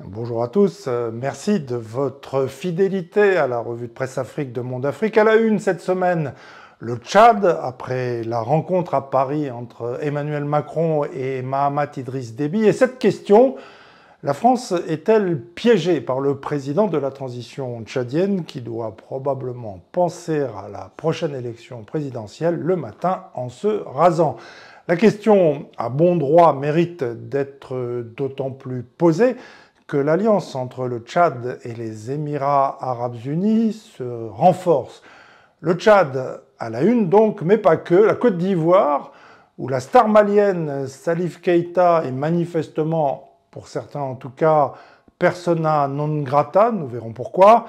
Bonjour à tous, merci de votre fidélité à la revue de presse Afrique de Monde Afrique. À la une cette semaine, le Tchad, après la rencontre à Paris entre Emmanuel Macron et Mahamat Idriss Déby. Et cette question, la France est-elle piégée par le président de la transition tchadienne qui doit probablement penser à la prochaine élection présidentielle le matin en se rasant? La question, à bon droit, mérite d'être d'autant plus posée que l'alliance entre le Tchad et les Émirats arabes unis se renforce. Le Tchad à la une donc, mais pas que. La Côte d'Ivoire, où la star malienne Salif Keïta est manifestement, pour certains en tout cas, persona non grata, nous verrons pourquoi.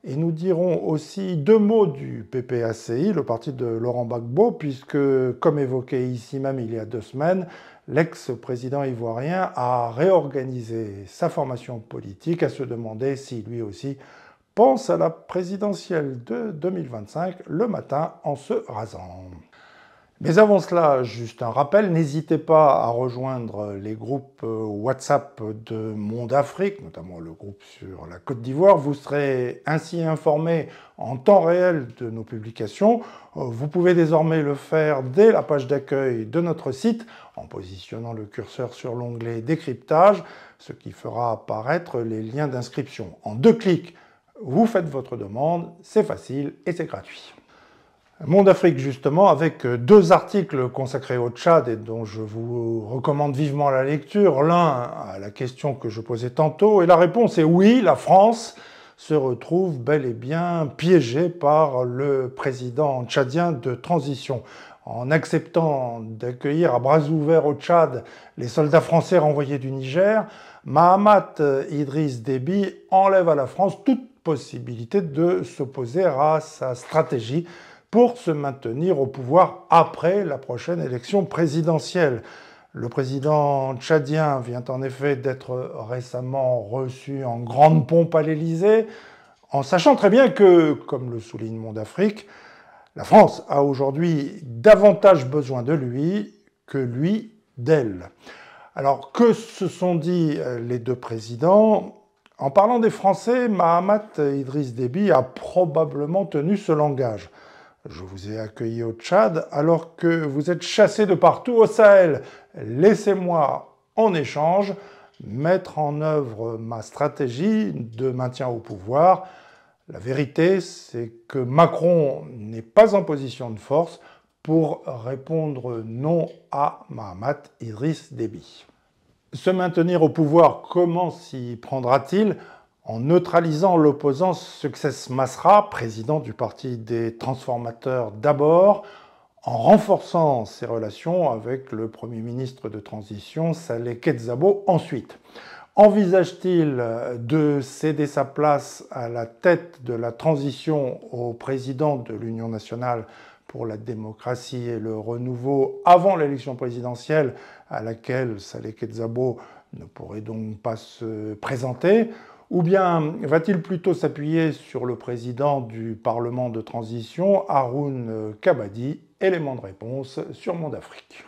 Et nous dirons aussi deux mots du PPACI, le parti de Laurent Gbagbo, puisque, comme évoqué ici même il y a 2 semaines, l'ex-président ivoirien a réorganisé sa formation politique, à se demander si lui aussi pense à la présidentielle de 2025 le matin en se rasant. Mais avant cela, juste un rappel, n'hésitez pas à rejoindre les groupes WhatsApp de Monde Afrique, notamment le groupe sur la Côte d'Ivoire. Vous serez ainsi informés en temps réel de nos publications. Vous pouvez désormais le faire dès la page d'accueil de notre site en positionnant le curseur sur l'onglet décryptage, ce qui fera apparaître les liens d'inscription. En 2 clics, vous faites votre demande, c'est facile et c'est gratuit. Monde Afrique, justement, avec 2 articles consacrés au Tchad et dont je vous recommande vivement la lecture. L'un à la question que je posais tantôt, et la réponse est oui, la France se retrouve bel et bien piégée par le président tchadien de transition. En acceptant d'accueillir à bras ouverts au Tchad les soldats français renvoyés du Niger, Mahamat Idriss Déby enlève à la France toute possibilité de s'opposer à sa stratégie pour se maintenir au pouvoir après la prochaine élection présidentielle. Le président tchadien vient en effet d'être récemment reçu en grande pompe à l'Élysée, en sachant très bien que, comme le souligne Monde Afrique, la France a aujourd'hui davantage besoin de lui que lui d'elle. Alors, que se sont dit les 2 présidents? En parlant des Français, Mahamat Idriss Déby a probablement tenu ce langage. Je vous ai accueilli au Tchad alors que vous êtes chassés de partout au Sahel. Laissez-moi, en échange, mettre en œuvre ma stratégie de maintien au pouvoir. La vérité, c'est que Macron n'est pas en position de force pour répondre non à Mahamat Idriss Déby. Se maintenir au pouvoir, comment s'y prendra-t-il? En neutralisant l'opposant Success Masra, président du Parti des transformateurs d'abord, en renforçant ses relations avec le Premier ministre de transition Saleh Kedzabo ensuite. Envisage-t-il de céder sa place à la tête de la transition au président de l'Union nationale pour la démocratie et le renouveau avant l'élection présidentielle à laquelle Saleh Kedzabo ne pourrait donc pas se présenter? Ou bien va-t-il plutôt s'appuyer sur le président du Parlement de transition, Haroun Kabadi? Élément de réponse sur Monde Afrique.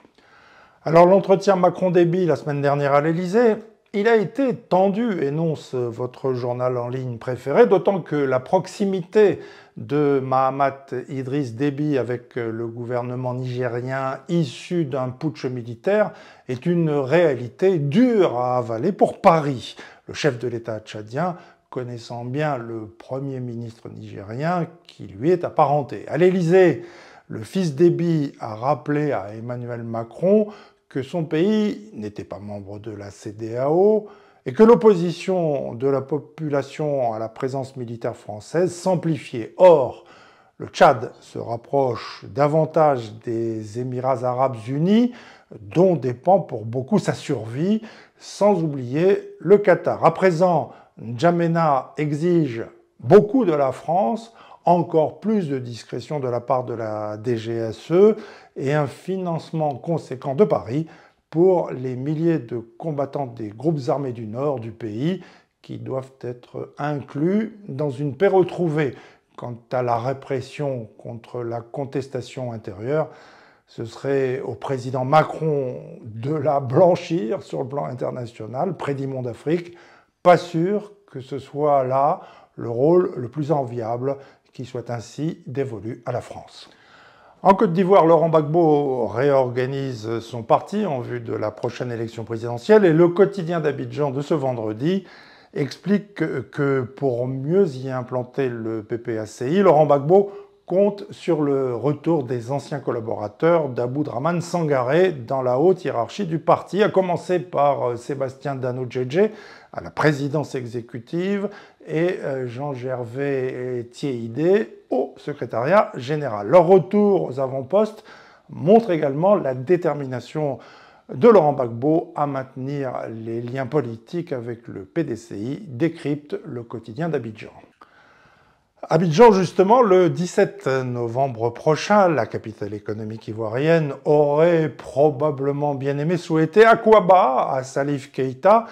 Alors l'entretien Macron-Déby la semaine dernière à l'Élysée, il a été tendu, énonce votre journal en ligne préféré, d'autant que la proximité de Mahamat Idriss Déby avec le gouvernement nigérien issu d'un putsch militaire est une réalité dure à avaler pour Paris. Le chef de l'État tchadien connaissant bien le Premier ministre nigérien qui lui est apparenté. À l'Élysée, le fils Déby a rappelé à Emmanuel Macron que son pays n'était pas membre de la CEDEAO et que l'opposition de la population à la présence militaire française s'amplifiait. Or, le Tchad se rapproche davantage des Émirats arabes unis, dont dépend pour beaucoup sa survie, sans oublier le Qatar. À présent, N'Djamena exige beaucoup de la France, encore plus de discrétion de la part de la DGSE et un financement conséquent de Paris pour les milliers de combattants des groupes armés du nord du pays qui doivent être inclus dans une paix retrouvée. Quant à la répression contre la contestation intérieure, ce serait au président Macron de la blanchir sur le plan international, prédit Monde Afrique, pas sûr que ce soit là le rôle le plus enviable qui soit ainsi dévolu à la France. En Côte d'Ivoire, Laurent Gbagbo réorganise son parti en vue de la prochaine élection présidentielle et le quotidien d'Abidjan de ce vendredi explique que pour mieux y implanter le PPACI, Laurent Gbagbo compte sur le retour des anciens collaborateurs d'Aboudrahmane Sangaré dans la haute hiérarchie du parti, à commencer par Sébastien Dano-Djedje à la présidence exécutive et Jean-Gervais Thiéhidé au secrétariat général. Leur retour aux avant-postes montre également la détermination de Laurent Gbagbo à maintenir les liens politiques avec le PDCI, décrypte le quotidien d'Abidjan. Abidjan, justement, le 17 novembre prochain, la capitale économique ivoirienne aurait probablement bien aimé souhaiter Akouaba à Salif Keïta,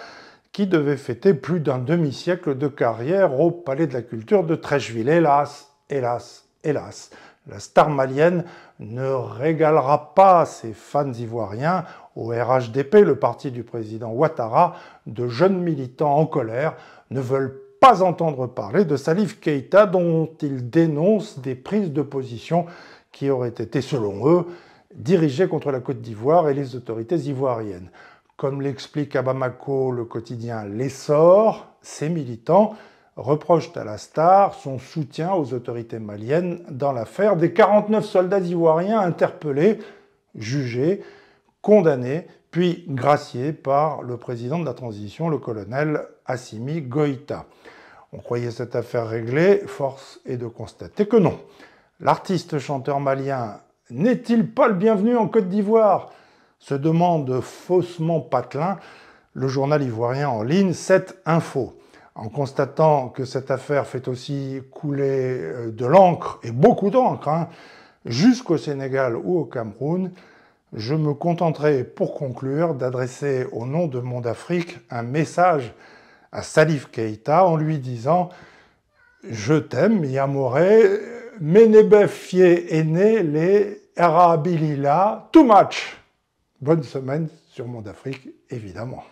qui devait fêter plus d'un demi-siècle de carrière au Palais de la Culture de Treichville. Hélas, hélas, hélas, la star malienne ne régalera pas ses fans ivoiriens. Au RHDP, le parti du président Ouattara, de jeunes militants en colère ne veulent pas entendre parler de Salif Keïta, dont ils dénoncent des prises de position qui auraient été, selon eux, dirigées contre la Côte d'Ivoire et les autorités ivoiriennes. Comme l'explique à Bamako le quotidien L'Essor, ces militants reprochent à la star son soutien aux autorités maliennes dans l'affaire des 49 soldats ivoiriens interpellés, jugés, condamnés, puis graciés par le président de la transition, le colonel Assimi Goïta. On croyait cette affaire réglée, force est de constater que non. L'artiste chanteur malien n'est-il pas le bienvenu en Côte d'Ivoire ? Se demande faussement Patelin, le journal ivoirien en ligne 7 Info. En constatant que cette affaire fait aussi couler de l'encre, et beaucoup d'encre, jusqu'au Sénégal ou au Cameroun, je me contenterai pour conclure d'adresser au nom de Monde Afrique un message à Salif Keïta en lui disant « Je t'aime, Yamoré, Menebefie Ene, les Arabilila, too much ». Bonne semaine sur Monde Afrique, évidemment.